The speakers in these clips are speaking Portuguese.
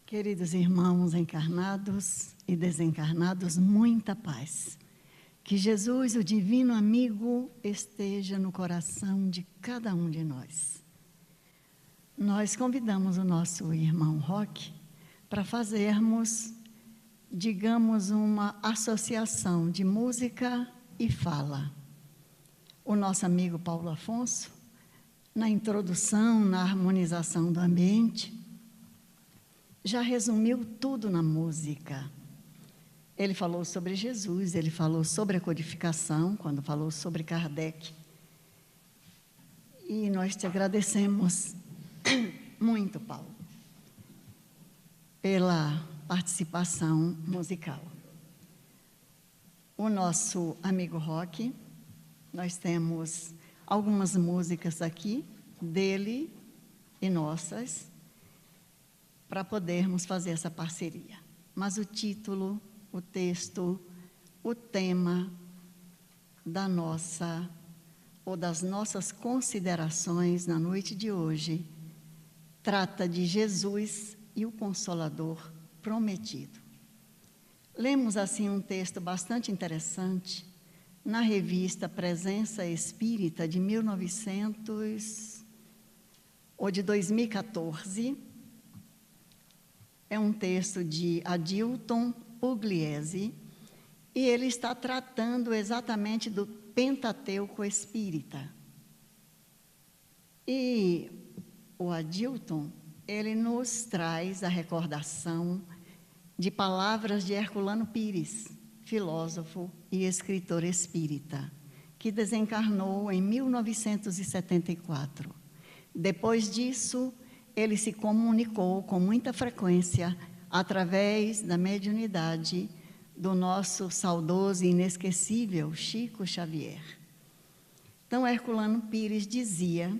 Queridos irmãos encarnados e desencarnados, muita paz. Que Jesus, o divino amigo, esteja no coração de cada um de nós. Nós convidamos o nosso irmão Roque para fazermos, digamos, uma associação de música e fala. O nosso amigo Paulo Afonso, na introdução, na harmonização do ambiente, já resumiu tudo na música. Ele falou sobre Jesus, ele falou sobre a codificação, quando falou sobre Kardec. E nós te agradecemos muito, Paulo, pela participação musical. O nosso amigo Roque, nós temos algumas músicas aqui, dele e nossas, para podermos fazer essa parceria. Mas o título, o texto, o tema da nossa, ou das nossas considerações na noite de hoje, trata de Jesus e o Consolador prometido. Lemos assim um texto bastante interessante na revista Presença Espírita de 2014, é um texto de Adilton Pugliese, e ele está tratando exatamente do Pentateuco Espírita. E o Adilton, ele nos traz a recordação de palavras de Herculano Pires, filósofo e escritor espírita, que desencarnou em 1974. Depois disso, ele se comunicou com muita frequência através da mediunidade do nosso saudoso e inesquecível Chico Xavier. Então, Herculano Pires dizia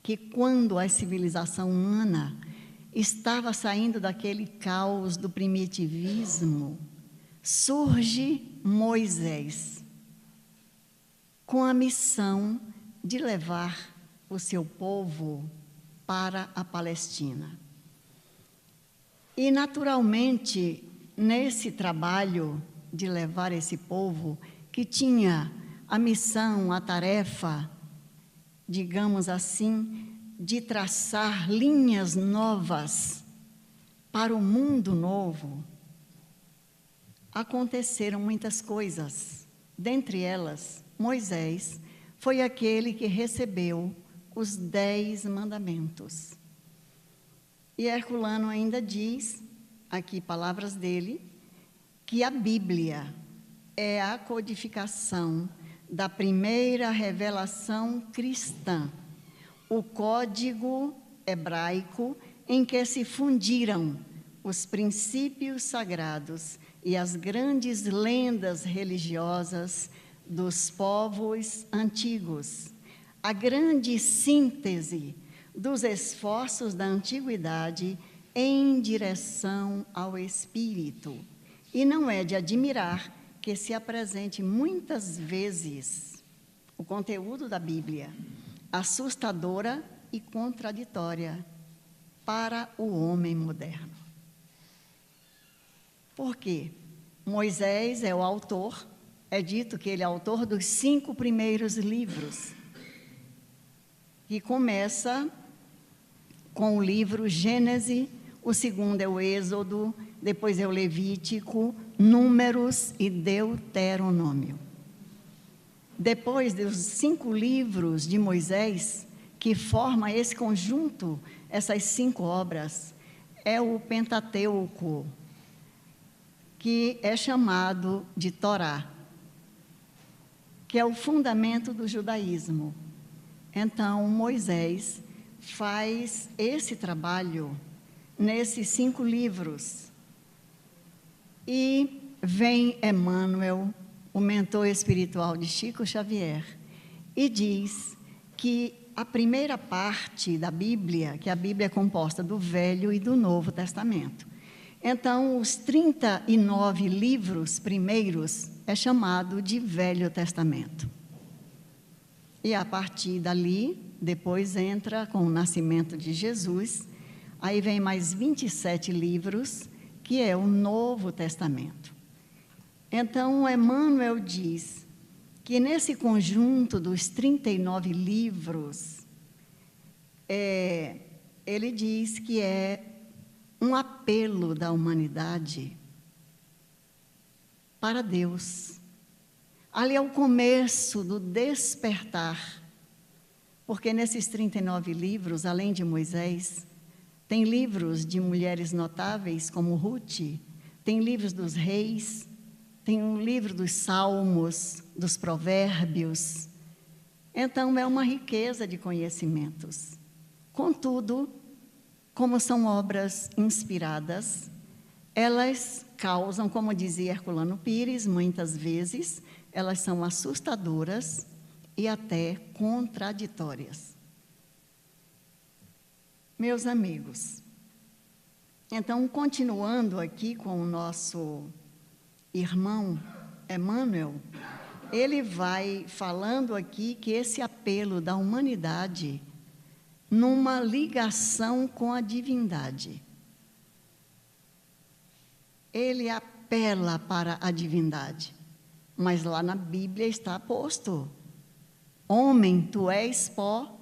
que quando a civilização humana estava saindo daquele caos do primitivismo, surge Moisés com a missão de levar o seu povo para a Palestina. E, naturalmente, nesse trabalho de levar esse povo, que tinha a missão, a tarefa, digamos assim, de traçar linhas novas para o mundo novo, aconteceram muitas coisas. Dentre elas, Moisés foi aquele que recebeu os 10 mandamentos. E Herculano ainda diz, aqui palavras dele, que a Bíblia é a codificação da primeira revelação cristã, o código hebraico em que se fundiram os princípios sagrados e as grandes lendas religiosas dos povos antigos, a grande síntese dos esforços da antiguidade em direção ao Espírito. E não é de admirar que se apresente muitas vezes o conteúdo da Bíblia, assustadora e contraditória para o homem moderno. Por quê? Moisés é o autor, é dito que ele é autor dos 5 primeiros livros, que começa com o livro Gênesis, o segundo é o Êxodo, depois é o Levítico, Números e Deuteronômio. Depois dos 5 livros de Moisés, que forma esse conjunto, essas 5 obras, é o Pentateuco, que é chamado de Torá, que é o fundamento do judaísmo. Então, Moisés faz esse trabalho nesses 5 livros. E vem Emmanuel, o mentor espiritual de Chico Xavier, e diz que a primeira parte da Bíblia, que a Bíblia é composta do Velho e do Novo Testamento. Então, os 39 livros primeiros é chamado de Velho Testamento. E a partir dali, depois entra com o nascimento de Jesus, Aí vem mais 27 livros, que é o Novo Testamento. Então, Emmanuel diz que nesse conjunto dos 39 livros, ele diz que é um apelo da humanidade para Deus. Ali é o começo do despertar, porque nesses 39 livros, além de Moisés, tem livros de mulheres notáveis como Ruth, tem livros dos reis, tem um livro dos salmos, dos provérbios. Então, é uma riqueza de conhecimentos. Contudo, como são obras inspiradas, elas causam, como dizia Herculano Pires, muitas vezes, elas são assustadoras e até contraditórias. Meus amigos, então, continuando aqui com o nosso irmão Emmanuel, ele vai falando aqui que esse apelo da humanidade numa ligação com a divindade. Ele apela para a divindade, mas lá na Bíblia está posto: homem, tu és pó,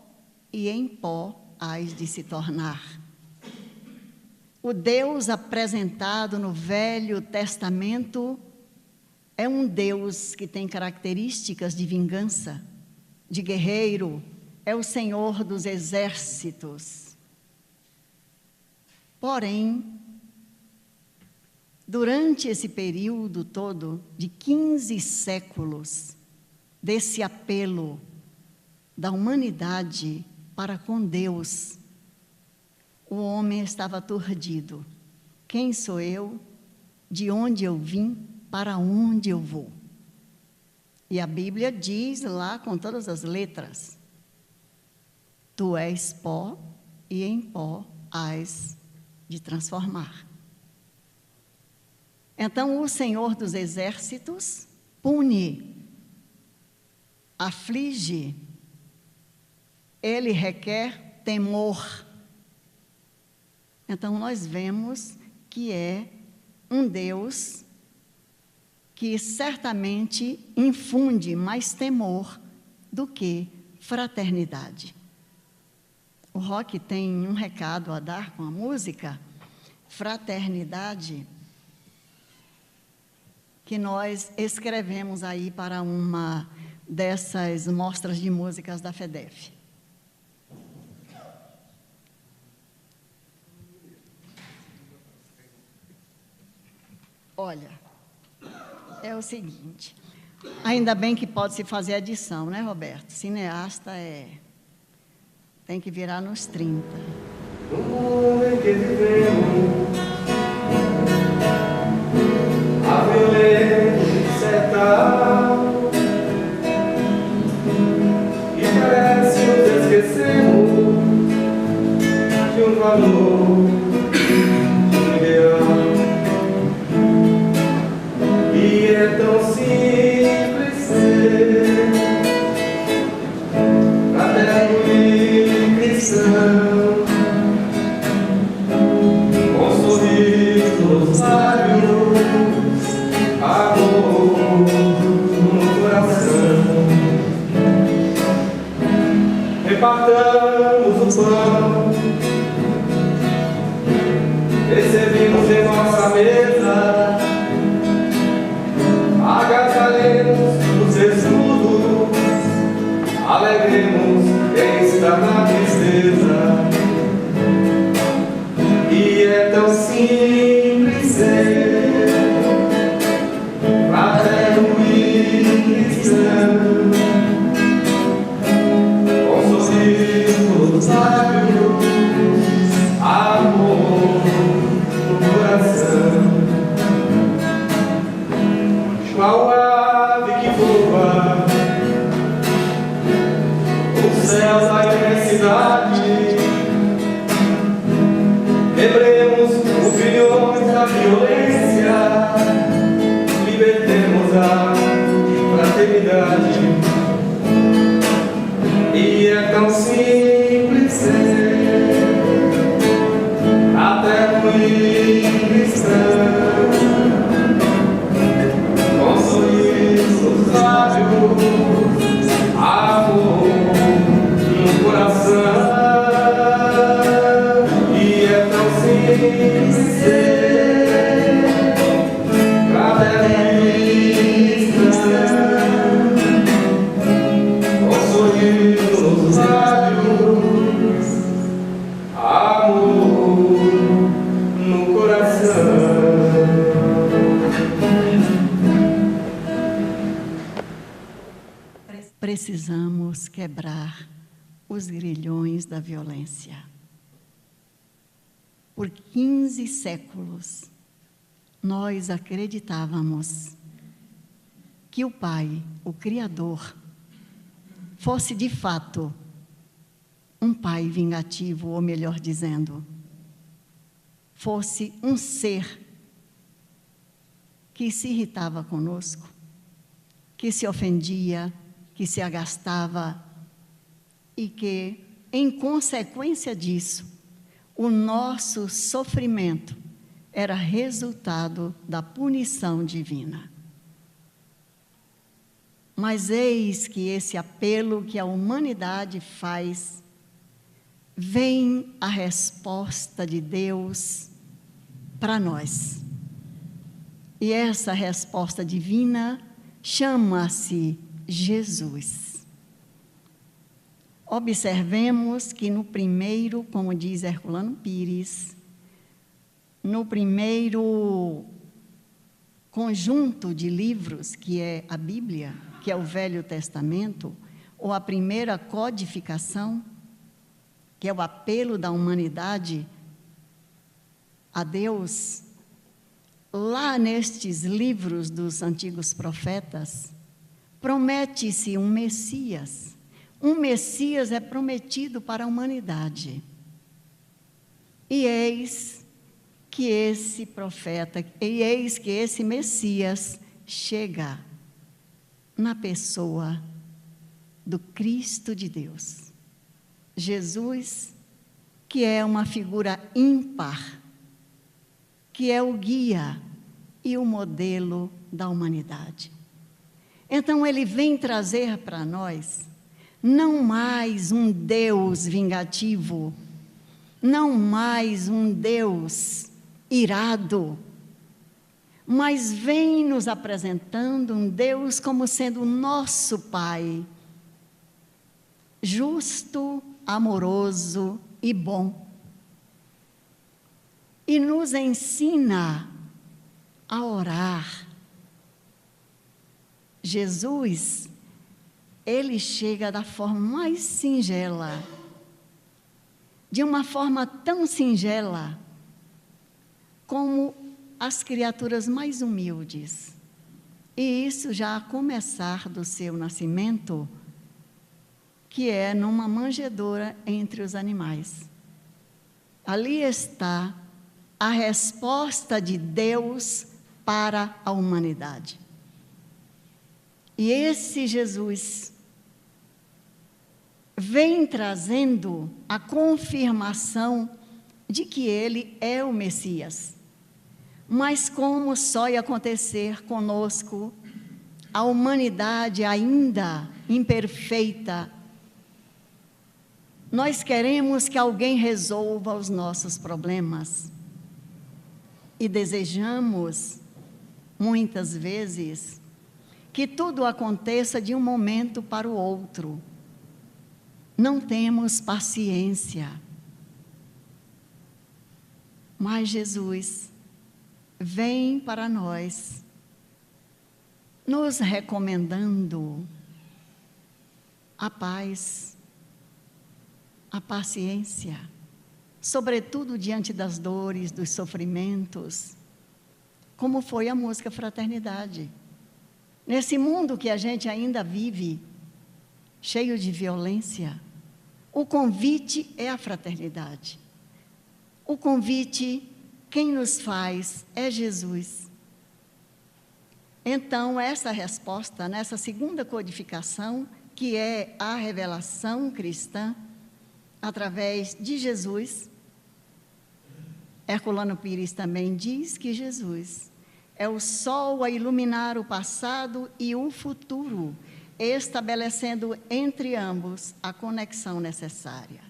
e em pó hás de se tornar. O Deus apresentado no Velho Testamento é um Deus que tem características de vingança, de guerreiro, é o Senhor dos exércitos. Porém, durante esse período todo de 15 séculos, desse apelo da humanidade para com Deus, o homem estava aturdido. Quem sou eu? De onde eu vim? Para onde eu vou? E a Bíblia diz lá com todas as letras: tu és pó, e em pó hás de transformar. Então, o Senhor dos Exércitos pune, aflige, ele requer temor. Então, nós vemos que é um Deus que certamente infunde mais temor do que fraternidade. O rock tem um recado a dar com a música, fraternidade, que nós escrevemos aí para uma dessas mostras de músicas da FEDEF. Olha, é o seguinte, ainda bem que pode-se fazer adição, né, Roberto? Cineasta tem que virar nos 30. No mundo em que vivemos, a violência certa, e parece nos esquecemos de um valor ideal. E é tão simples ser fraterno e cristão, com sorriso nos lábios, amor no coração. Repartamos o pão, recebemos em nossa mesa, agasalhemos os escudos, alegremos quem está na tristeza. E é tão simples ser fraterno e cristão, com sorriso nos lábios, amor no coração. Qual ave que voa os céus da imensidade, lembremos os filhos da violência, libertemos a fraternidade. E é tão simples ser mãe cristã, com sorrisos nos lábios, amor no coração, e é tão simples ser caderista, com sorrisos nos lábios, amor no coração. Precisamos quebrar os grilhões da violência. Por 15 séculos, nós acreditávamos que o Pai, o Criador, fosse de fato um Pai vingativo, ou melhor dizendo, fosse um ser que se irritava conosco, que se ofendia, que se agastava e que, em consequência disso, o nosso sofrimento era resultado da punição divina. Mas eis que esse apelo que a humanidade faz, vem a resposta de Deus para nós. E essa resposta divina chama-se Jesus. Observemos que no primeiro, como diz Herculano Pires, no primeiro conjunto de livros, que é a Bíblia, que é o Velho Testamento, ou a primeira codificação, que é o apelo da humanidade a Deus, lá nestes livros dos antigos profetas, promete-se um Messias. Um Messias é prometido para a humanidade. E eis que esse profeta, e eis que esse Messias chega na pessoa do Cristo de Deus. Jesus, que é uma figura ímpar, que é o guia e o modelo da humanidade. Então, ele vem trazer para nós não mais um Deus vingativo, não mais um Deus irado, mas vem nos apresentando um Deus como sendo o nosso Pai, justo, amoroso e bom. E nos ensina a orar. Jesus, ele chega da forma mais singela, de uma forma tão singela como as criaturas mais humildes. E isso já a começar do seu nascimento, que é numa manjedoura entre os animais. Ali está a resposta de Deus para a humanidade. E esse Jesus vem trazendo a confirmação de que ele é o Messias. Mas como só ia acontecer conosco, a humanidade ainda imperfeita, nós queremos que alguém resolva os nossos problemas. E desejamos, muitas vezes, que tudo aconteça de um momento para o outro. Não temos paciência. Mas Jesus vem para nós, nos recomendando a paz, a paciência, sobretudo diante das dores, dos sofrimentos, como foi a música Fraternidade. Nesse mundo que a gente ainda vive, cheio de violência, o convite é a fraternidade. O convite, quem nos faz é Jesus. Então, essa resposta, nessa segunda codificação, que é a revelação cristã, através de Jesus, Herculano Pires também diz que Jesus é o sol a iluminar o passado e o futuro, estabelecendo entre ambos a conexão necessária.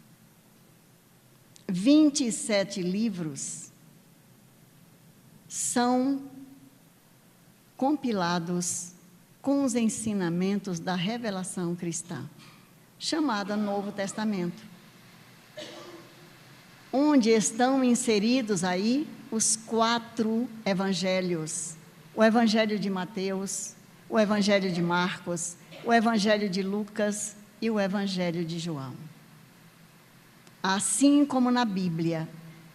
27 livros são compilados com os ensinamentos da revelação cristã, chamada Novo Testamento, onde estão inseridos aí os 4 evangelhos: o Evangelho de Mateus, o Evangelho de Marcos, o Evangelho de Lucas e o Evangelho de João. Assim como na Bíblia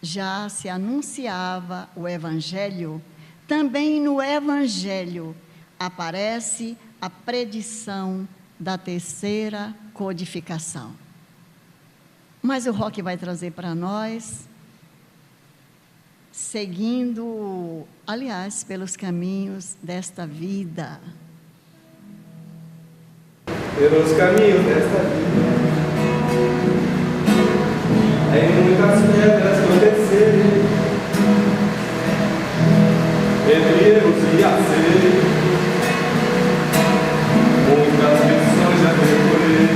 já se anunciava o Evangelho, também no Evangelho aparece a predição da terceira codificação. Mas o Roque vai trazer para nós, seguindo, aliás, pelos caminhos desta vida. Pelos caminhos desta vida, em muitas pedras tropecei, entre erros e acertos, muitas lições já decorei.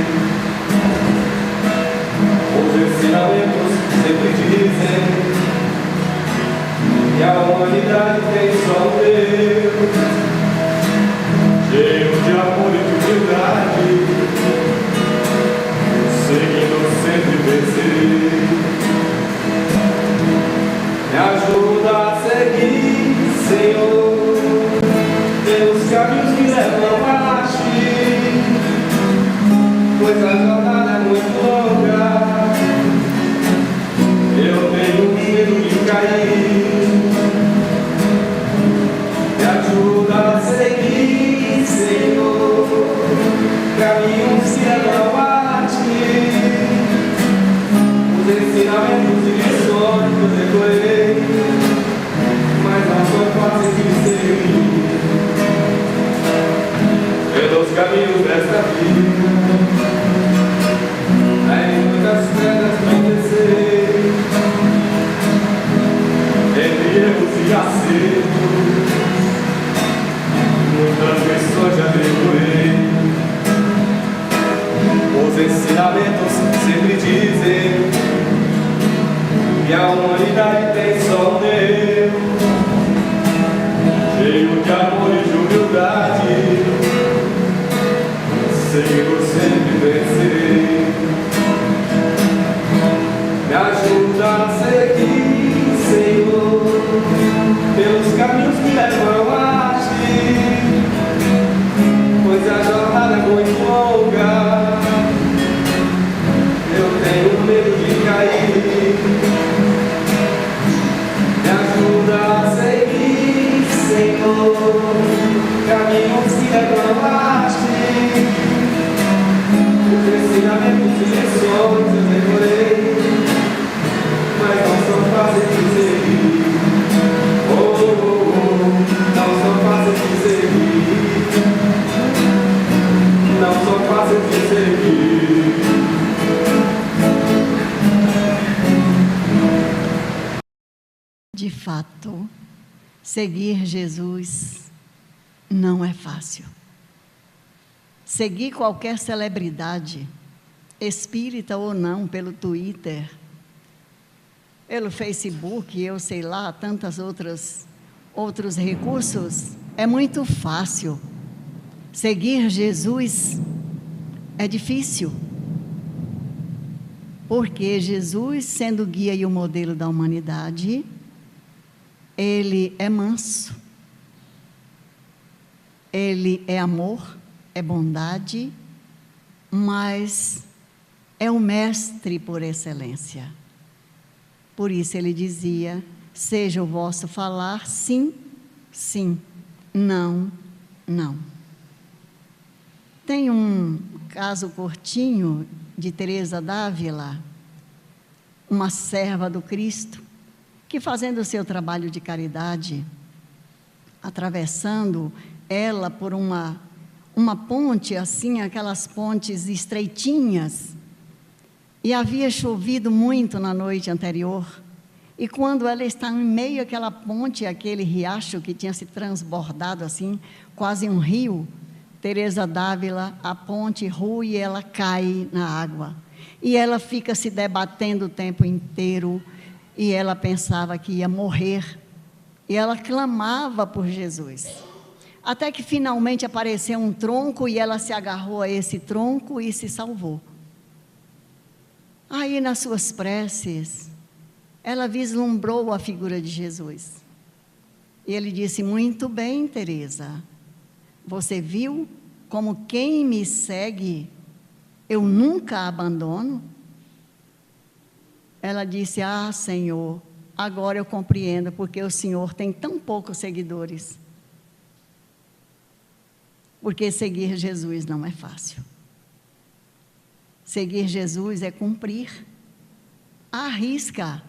Os ensinamentos sempre dizem que a humanidade tem só um Deus, cheio de amor e de humildade, seguindo sempre vencer. Me ajuda a seguir, Senhor, pelos caminhos que levam a ti, pois a jornada é muito longa. Eu tenho medo de cair. Me ajuda a seguir, Senhor, caminhos que levam a ti. Os ensinamentos e lições que eu decorei, mas não são fáceis de seguir. Pelos caminhos desta vida, em muitas pedras tropecei, entre erros e acertos, muitas lições já decorei. Os ensinamentos sempre dizem que a humanidade tem só um Deus, cheio de amor e de humildade, seguindo sempre vencerei. Me ajuda a seguir, Senhor, pelos caminhos que levam a ti, pois a jornada é muito longa. Eu tenho medo de cair. Me ajuda a seguir, Senhor, caminhos que levam a ti. Os ensinamentos e lições eu decorei, mas não são fáceis de seguir. Não são fáceis de seguir. Não são fáceis de seguir. De fato, seguir Jesus não é fácil. Seguir qualquer celebridade, espírita ou não, pelo Twitter, pelo Facebook, eu sei lá, tantos outros recursos, é muito fácil. Seguir Jesus é difícil, porque Jesus, sendo o guia e o modelo da humanidade, Ele é manso, Ele é amor, é bondade, mas é o mestre por excelência. Por isso ele dizia: seja o vosso falar sim, sim, não, não. Tem um caso curtinho de Teresa d'Ávila, uma serva do Cristo, que fazendo o seu trabalho de caridade, atravessando ela por uma ponte, assim, aquelas pontes estreitinhas, e havia chovido muito na noite anterior, E quando ela está em meio àquela ponte, aquele riacho que tinha se transbordado assim, quase um rio, Teresa d'Ávila, a ponte rui e ela cai na água. E ela fica se debatendo o tempo inteiro, e ela pensava que ia morrer. E ela clamava por Jesus. Até que finalmente apareceu um tronco e ela se agarrou a esse tronco e se salvou. Aí nas suas preces, ela vislumbrou a figura de Jesus. E ele disse: muito bem, Teresa, você viu como quem me segue, eu nunca abandono? Ela disse: ah, Senhor, agora eu compreendo porque o Senhor tem tão poucos seguidores. Porque seguir Jesus não é fácil. Seguir Jesus é cumprir à risca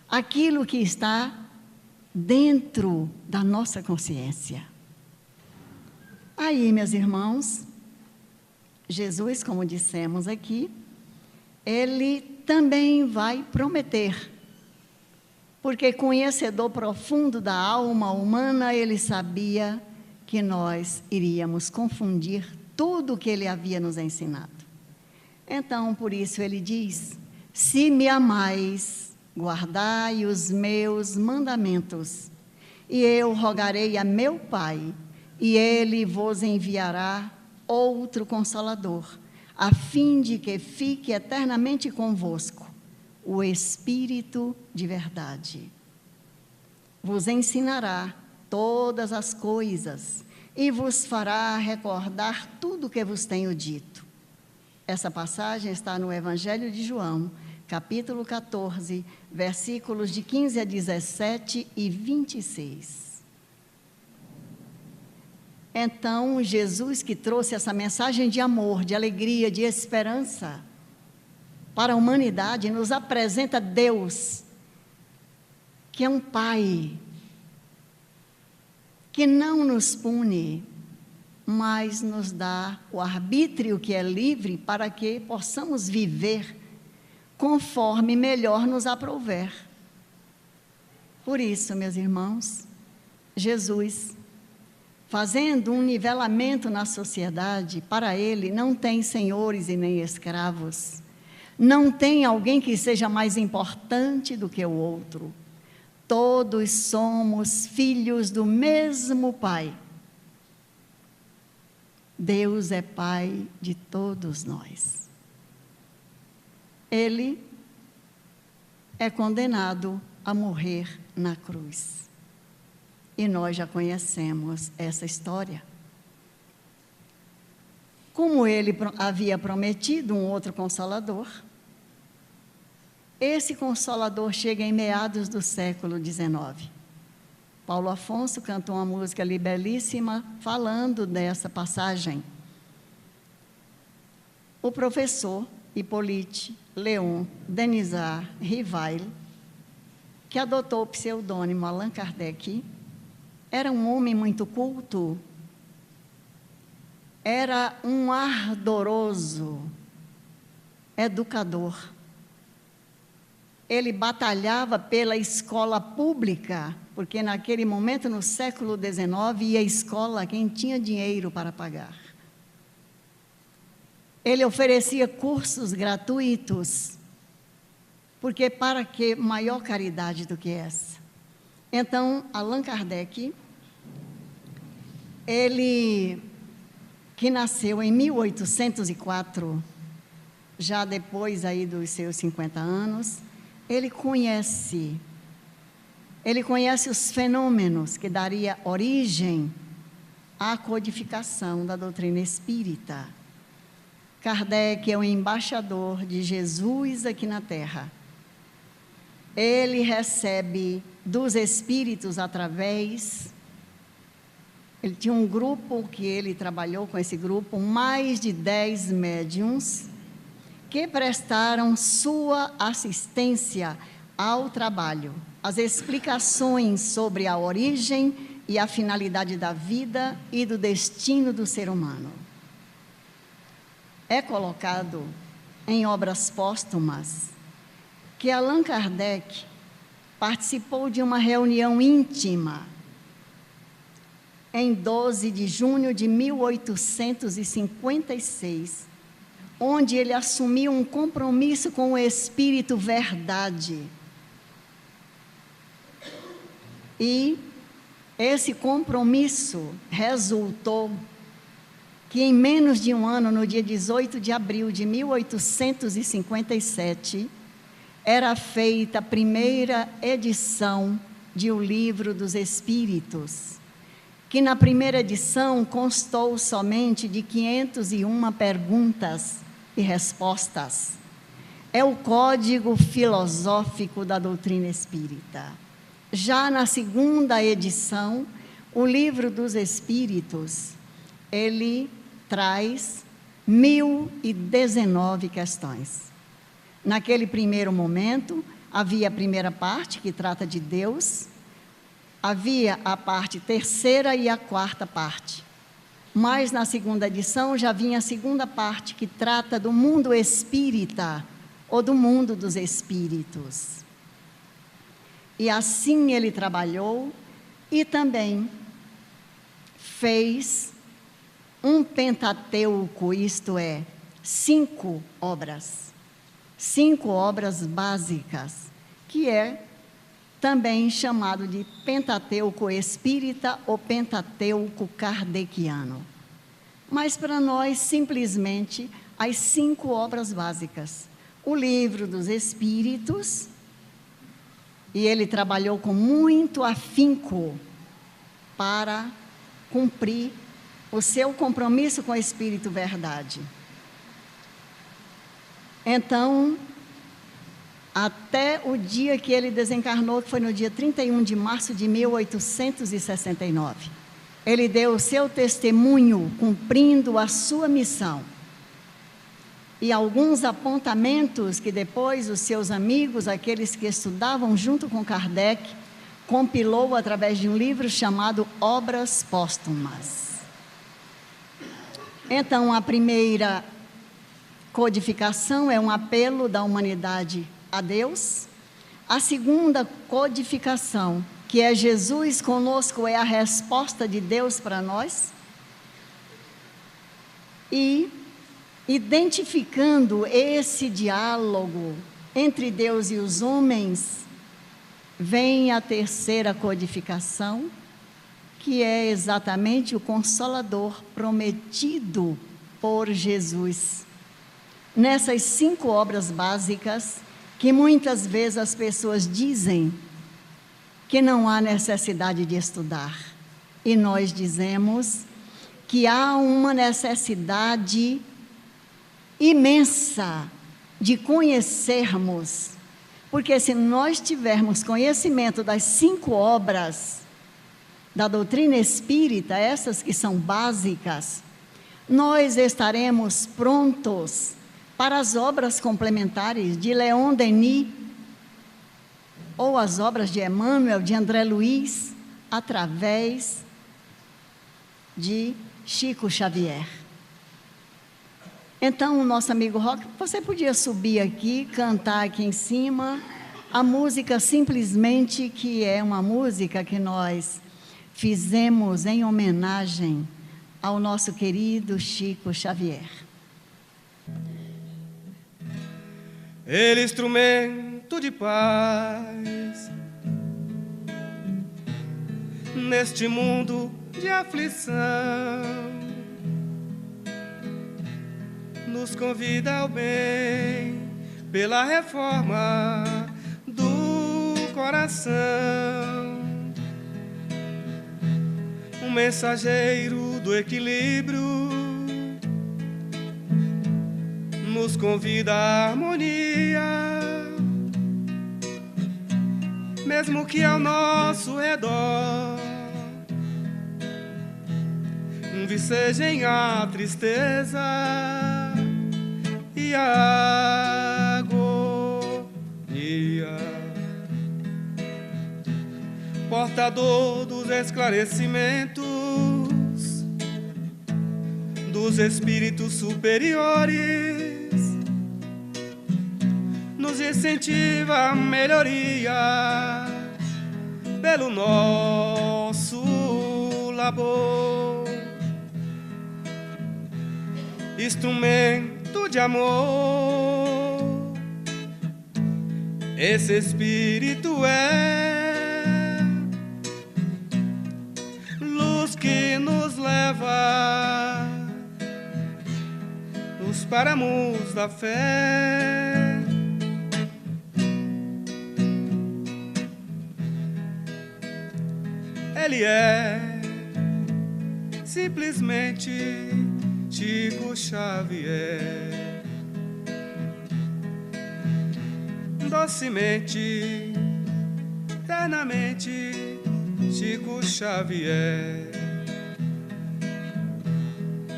aquilo que está dentro da nossa consciência. Aí, meus irmãos, Jesus, como dissemos aqui, ele também vai prometer, porque conhecedor profundo da alma humana, ele sabia que nós iríamos confundir tudo o que ele havia nos ensinado. Então, por isso ele diz: se me amais, guardai os meus mandamentos, e eu rogarei a meu Pai, e ele vos enviará outro Consolador, a fim de que fique eternamente convosco, o Espírito de verdade. Vos ensinará todas as coisas e vos fará recordar tudo o que vos tenho dito. Essa passagem está no Evangelho de João, capítulo 14, versículos de 15 a 17 e 26. Então, Jesus, que trouxe essa mensagem de amor, de alegria, de esperança para a humanidade, nos apresenta Deus, que é um Pai, que não nos pune, mas nos dá o arbítrio que é livre para que possamos viver conforme melhor nos aprouver. Por isso, meus irmãos, Jesus, fazendo um nivelamento na sociedade, para ele não tem senhores e nem escravos, não tem alguém que seja mais importante do que o outro. Todos somos filhos do mesmo Pai. Deus é Pai de todos nós. Ele é condenado a morrer na cruz. E nós já conhecemos essa história. Como ele havia prometido um outro Consolador, esse Consolador chega em meados do século XIX. Paulo Afonso cantou uma música ali belíssima, falando dessa passagem. O professor Hippolyte Léon Denisard Rivail, que adotou o pseudônimo Allan Kardec, era um homem muito culto, era um ardoroso educador. Ele batalhava pela escola pública, porque naquele momento, no século XIX, ia à escola quem tinha dinheiro para pagar. Ele oferecia cursos gratuitos, porque para que maior caridade do que essa? Então, Allan Kardec, ele que nasceu em 1804, já depois aí dos seus 50 anos, ele conhece os fenômenos que daria origem à codificação da doutrina espírita. Kardec é o embaixador de Jesus aqui na Terra. Ele recebe dos espíritos ele tinha um grupo que ele trabalhou com esse grupo, mais de 10 médiuns, que prestaram sua assistência ao trabalho, as explicações sobre a origem e a finalidade da vida e do destino do ser humano. É colocado em obras póstumas que Allan Kardec participou de uma reunião íntima em 12 de junho de 1856, onde ele assumiu um compromisso com o Espírito Verdade. E esse compromisso resultou que em menos de um ano, no dia 18 de abril de 1857, era feita a primeira edição de O Livro dos Espíritos, que na primeira edição constou somente de 501 perguntas e respostas. É o código filosófico da doutrina espírita. Já na segunda edição, O Livro dos Espíritos, ele traz 1019 questões. Naquele primeiro momento, havia a primeira parte, que trata de Deus, havia a parte terceira e a quarta parte. Mas na segunda edição já vinha a segunda parte, que trata do mundo espírita, ou do mundo dos espíritos. E assim ele trabalhou e também fez um Pentateuco, isto é, 5 obras. 5 obras básicas, que é também chamado de Pentateuco Espírita ou Pentateuco Kardeciano. Mas para nós, simplesmente, as 5 obras básicas. O Livro dos Espíritos, e ele trabalhou com muito afinco para cumprir o seu compromisso com o Espírito Verdade. Então, até o dia que ele desencarnou, que foi no dia 31 de março de 1869, ele deu o seu testemunho cumprindo a sua missão. E alguns apontamentos que depois os seus amigos, aqueles que estudavam junto com Kardec, compilou através de um livro chamado Obras Póstumas. Então, a primeira codificação é um apelo da humanidade a Deus. A segunda codificação, que é Jesus conosco, é a resposta de Deus para nós. E, identificando esse diálogo entre Deus e os homens, vem a terceira codificação, que é exatamente o Consolador prometido por Jesus. Nessas 5 obras básicas, que muitas vezes as pessoas dizem que não há necessidade de estudar. E nós dizemos que há uma necessidade imensa de conhecermos, porque se nós tivermos conhecimento das 5 obras da doutrina espírita, essas que são básicas, nós estaremos prontos para as obras complementares de Leon Denis, ou as obras de Emmanuel, de André Luiz, através de Chico Xavier. Então, o nosso amigo Roque, você podia subir aqui, cantar aqui em cima, a música simplesmente, que é uma música que nós fizemos em homenagem ao nosso querido Chico Xavier. Ele instrumento de paz neste mundo de aflição, nos convida ao bem pela reforma do coração. Um mensageiro do equilíbrio nos convida à harmonia, mesmo que ao nosso redor vicejem a tristeza e a agonia. Portador dos esclarecimentos dos espíritos superiores, nos incentiva a melhoria pelo nosso labor, instrumento de amor. Esse Espírito é luz que nos leva nos páramos da fé. Ele é simplesmente Chico Xavier, docemente, eternamente Chico Xavier,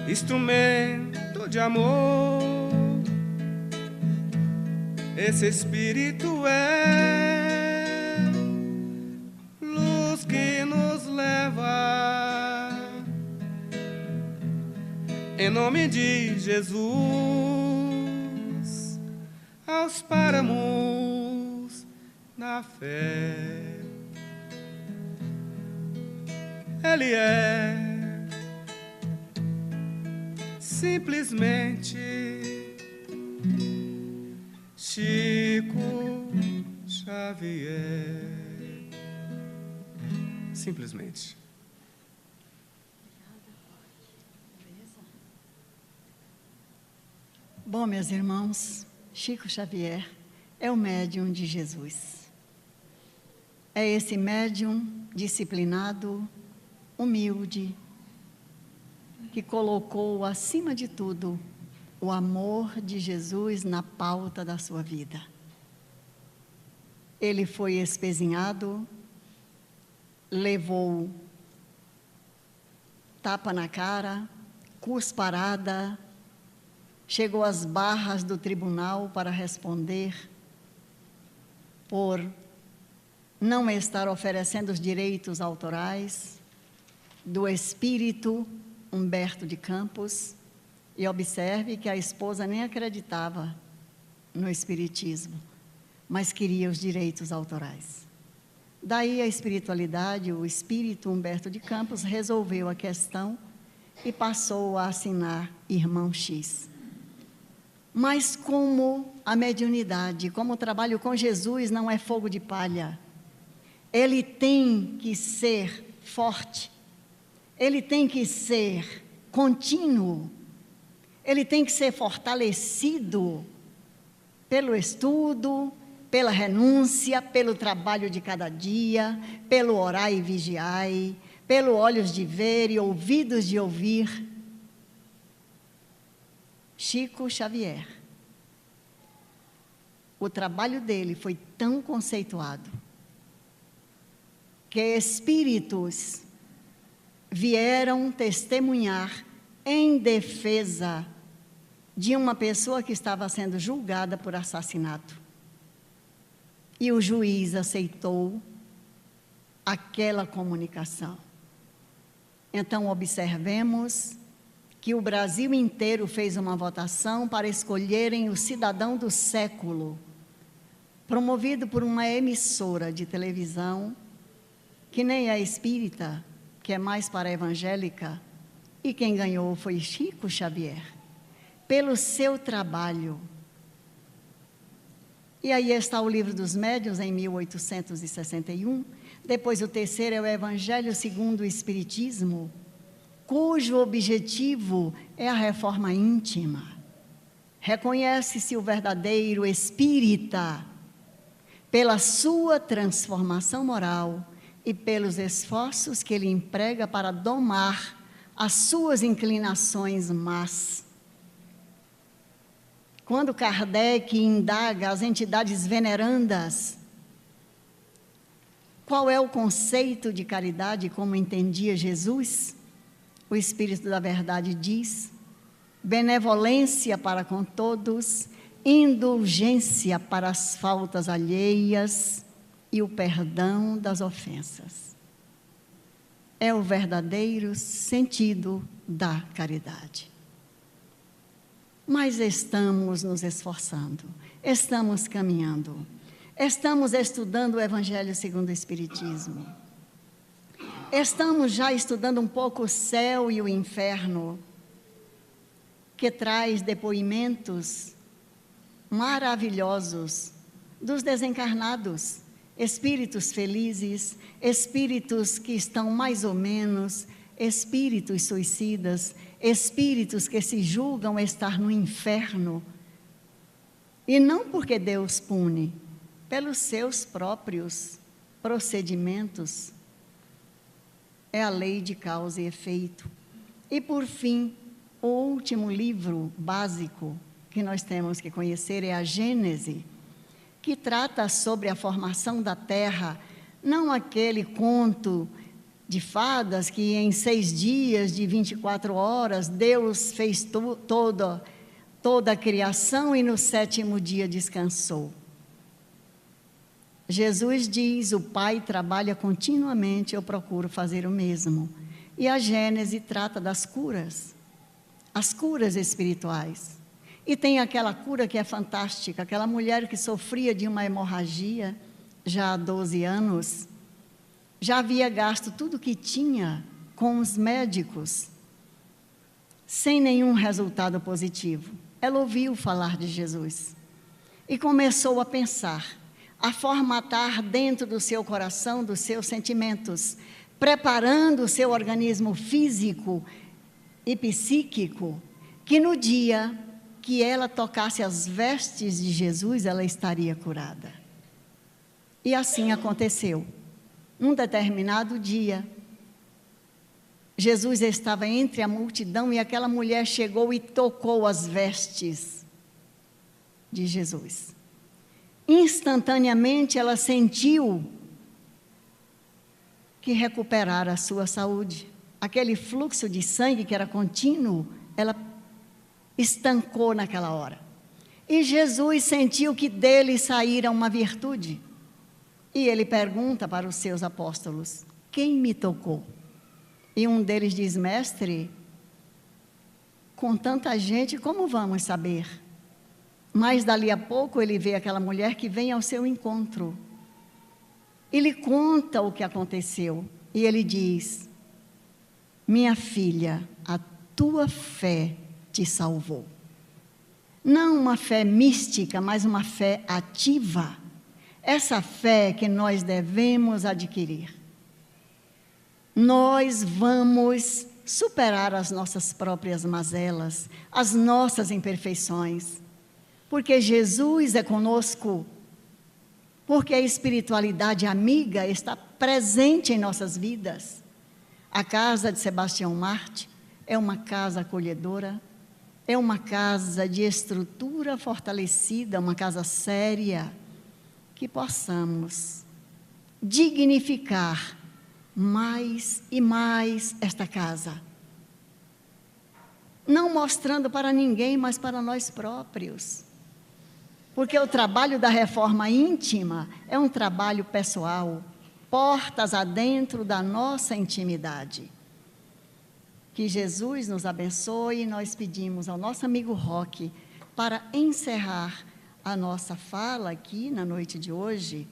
instrumento de amor. Esse Espírito é luz que nos leva em nome de Jesus aos páramos da fé. Ele é simplesmente Chico Xavier. Simplesmente. Bom, meus irmãos, Chico Xavier é o médium de Jesus. É esse médium disciplinado, humilde, que colocou acima de tudo o amor de Jesus na pauta da sua vida. Ele foi espezinhado, levou tapa na cara, cusparada, chegou às barras do tribunal para responder por não estar oferecendo os direitos autorais do espírito Humberto de Campos. E observe que a esposa nem acreditava no espiritismo, mas queria os direitos autorais. Daí a espiritualidade, o espírito Humberto de Campos resolveu a questão e passou a assinar Irmão X. Mas como a mediunidade, como o trabalho com Jesus não é fogo de palha, ele tem que ser forte, ele tem que ser contínuo, ele tem que ser fortalecido pelo estudo, pela renúncia, pelo trabalho de cada dia, pelo orar e vigiai, pelo olhos de ver e ouvidos de ouvir. Chico Xavier, o trabalho dele foi tão conceituado que espíritos vieram testemunhar em defesa de uma pessoa que estava sendo julgada por assassinato. E o juiz aceitou aquela comunicação. Então, observemos que o Brasil inteiro fez uma votação para escolherem o cidadão do século, promovido por uma emissora de televisão, que nem é espírita, que é mais para a evangélica, e quem ganhou foi Chico Xavier, pelo seu trabalho. E aí está o Livro dos Médiuns, em 1861, depois o terceiro é o Evangelho segundo o Espiritismo, cujo objetivo é a reforma íntima. Reconhece-se o verdadeiro espírita pela sua transformação moral e pelos esforços que ele emprega para domar as suas inclinações más. Quando Kardec indaga as entidades venerandas, qual é o conceito de caridade como entendia Jesus? O Espírito da Verdade diz: benevolência para com todos, indulgência para as faltas alheias e o perdão das ofensas. É o verdadeiro sentido da caridade. Mas estamos nos esforçando, estamos caminhando. Estamos estudando o Evangelho segundo o Espiritismo. Estamos já estudando um pouco o céu e o inferno, que traz depoimentos maravilhosos dos desencarnados, espíritos felizes, espíritos que estão mais ou menos, espíritos suicidas, espíritos que se julgam estar no inferno, e não porque Deus pune, pelos seus próprios procedimentos. É a lei de causa e efeito. E por fim, o último livro básico que nós temos que conhecer é a Gênese, que trata sobre a formação da Terra, não aquele conto de fadas que em 6 dias de 24 horas Deus fez toda a criação e no 7º dia descansou. Jesus diz: o Pai trabalha continuamente, eu procuro fazer o mesmo. E a Gênese trata das curas, as curas espirituais. E tem aquela cura que é fantástica, aquela mulher que sofria de uma hemorragia já há 12 anos, já havia gasto tudo que tinha com os médicos, sem nenhum resultado positivo. Ela ouviu falar de Jesus e começou a pensar, a formatar dentro do seu coração, dos seus sentimentos, preparando o seu organismo físico e psíquico, que no dia que ela tocasse as vestes de Jesus, ela estaria curada. E assim aconteceu. Um determinado dia, Jesus estava entre a multidão e aquela mulher chegou e tocou as vestes de Jesus. Instantaneamente ela sentiu que recuperara a sua saúde. Aquele fluxo de sangue que era contínuo, ela estancou naquela hora. E Jesus sentiu que dele saíra uma virtude. E ele pergunta para os seus apóstolos: quem me tocou? E um deles diz: mestre, com tanta gente, como vamos saber? Mas dali a pouco ele vê aquela mulher que vem ao seu encontro. Ele conta o que aconteceu. E ele diz: minha filha, a tua fé te salvou. Não uma fé mística, mas uma fé ativa. Essa fé que nós devemos adquirir. Nós vamos superar as nossas próprias mazelas, as nossas imperfeições, porque Jesus é conosco, porque a espiritualidade amiga está presente em nossas vidas. A casa de Sebastião Marte é uma casa acolhedora, é uma casa de estrutura fortalecida, uma casa séria, que possamos dignificar mais e mais esta casa. Não mostrando para ninguém, mas para nós próprios. Porque o trabalho da reforma íntima é um trabalho pessoal, portas adentro da nossa intimidade. Que Jesus nos abençoe e nós pedimos ao nosso amigo Roque para encerrar a nossa fala aqui na noite de hoje,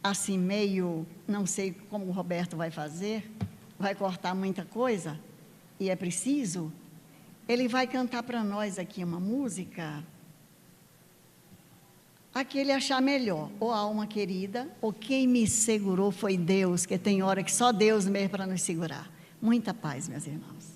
assim meio, não sei como o Roberto vai fazer, vai cortar muita coisa, e é preciso, ele vai cantar para nós aqui uma música, a que ele achar melhor, ou Alma Querida, ou Quem Me Segurou Foi Deus, que tem hora que só Deus mesmo para nos segurar. Muita paz, meus irmãos.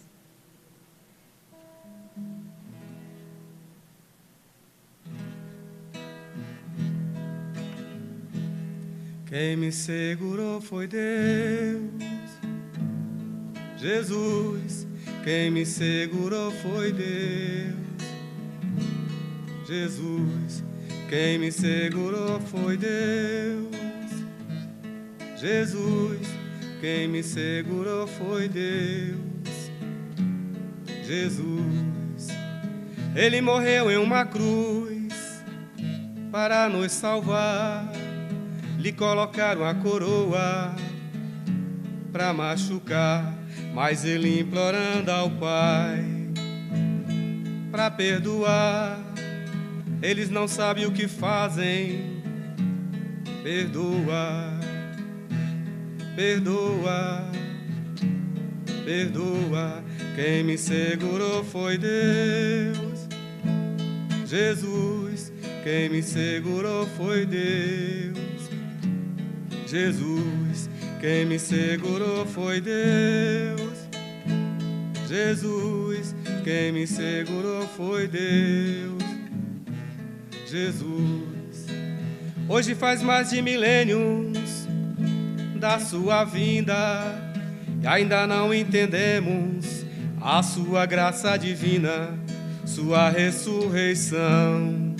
Quem me segurou foi Deus, Jesus. Quem me segurou foi Deus, Jesus. Quem me segurou foi Deus, Jesus. Quem me segurou foi Deus, Jesus. Ele morreu em uma cruz para nos salvar. Lhe colocaram a coroa para machucar, mas ele implorando ao Pai para perdoar. Eles não sabem o que fazem, perdoa, perdoa, perdoa. Quem me segurou foi Deus, Jesus. Quem me segurou foi Deus, Jesus. Quem me segurou foi Deus, Jesus. Quem me segurou foi Deus, Jesus. Hoje faz mais de milênios da sua vinda e ainda não entendemos a sua graça divina, sua ressurreição.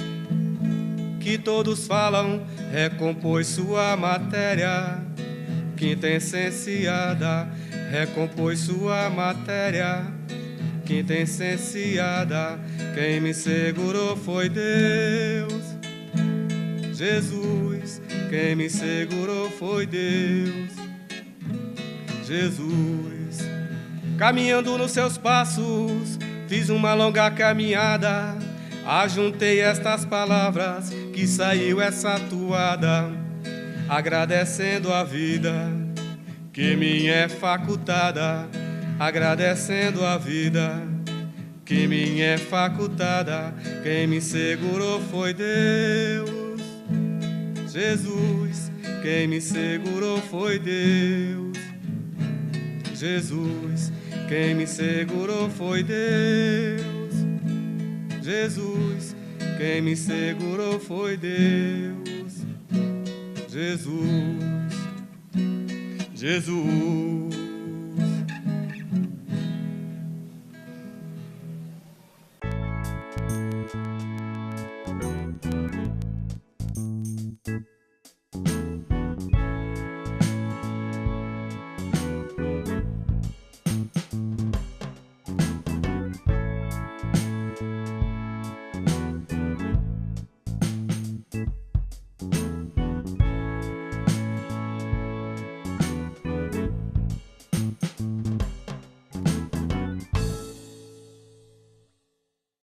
Que todos falam, recompôs sua matéria, quinta essenciada, recompôs sua matéria, quinta essenciada. Quem me segurou foi Deus, Jesus. Quem me segurou foi Deus, Jesus. Caminhando nos seus passos, fiz uma longa caminhada, ajuntei estas palavras que saiu essa toada, agradecendo a vida que me é facultada, agradecendo a vida que me é facultada. Quem me segurou foi Deus, Jesus. Quem me segurou foi Deus, Jesus. Quem me segurou foi Deus, Jesus. Quem me segurou foi Deus, Jesus, Jesus.